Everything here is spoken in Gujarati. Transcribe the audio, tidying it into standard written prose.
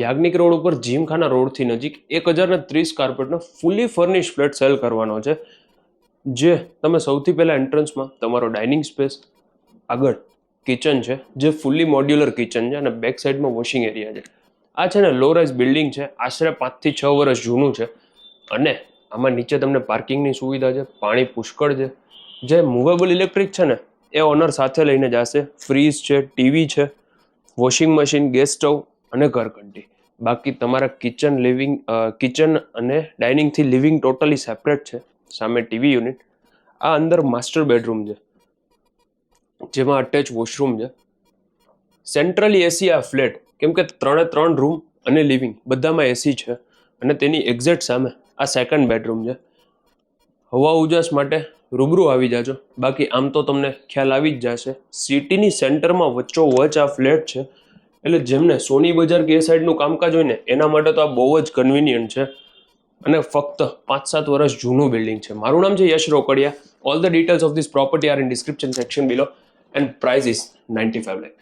યાજ્ઞિક રોડ ઉપર જીમખાના રોડથી નજીક 1030 કાર્પેટનો ફૂલી ફર્નિશ ફ્લેટ સેલ કરવાનો છે, જે તમે સૌથી પહેલા એન્ટ્રન્સમાં તમારો ડાઇનિંગ સ્પેસ, આગળ કિચન છે જે ફૂલી મોડ્યુલર કિચન છે અને બેક સાઈડમાં વોશિંગ એરિયા છે. આ છે ને લો રાઇઝ બિલ્ડિંગ છે, આશરે 5 થી 6 વર્ષ જૂનું છે અને આમાં નીચે તમને પાર્કિંગની સુવિધા છે, પાણી પુષ્કળ છે. જે મૂવેબલ ઇલેક્ટ્રિક છે ને એ ઓનર સાથે લઈને જશે. ફ્રીજ છે, ટીવી છે, વોશિંગ મશીન, ગેસ સ્ટવ અને ઘરઘંટી. બાકી તમારા કિચન અને ડાઇનિંગથી લિવિંગ ટોટલી સેપરેટ છે. સામે ટીવી યુનિટ. આ અંદર માસ્ટર બેડરૂમ છે જેમાં અટેચ વોશરૂમ છે. સેન્ટ્રલી એસી આ ફ્લેટ, કેમ કે 3 રૂમ અને લિવિંગ બધામાં એસી છે અને તેની એક્ઝેક્ટ સામે આ સેકન્ડ બેડરૂમ છે. હવા ઉજાસ માટે રૂબરૂ આવી જાજો. બાકી આમ તો તમને ખ્યાલ આવી જ જશે, સિટીની સેન્ટરમાં વચ્ચોવચ આ ફ્લેટ છે, એટલે જેમને સોની બજાર કે એ સાઈડનું કામકાજ હોય ને એના માટે તો આ બહુ જ કન્વિનિયન્ટ છે અને ફક્ત 5-7 વર્ષ જૂનું બિલ્ડિંગ છે. મારું નામ છે Yash Rokadiya. All the details of this property are in description section below and price is 95 lakh.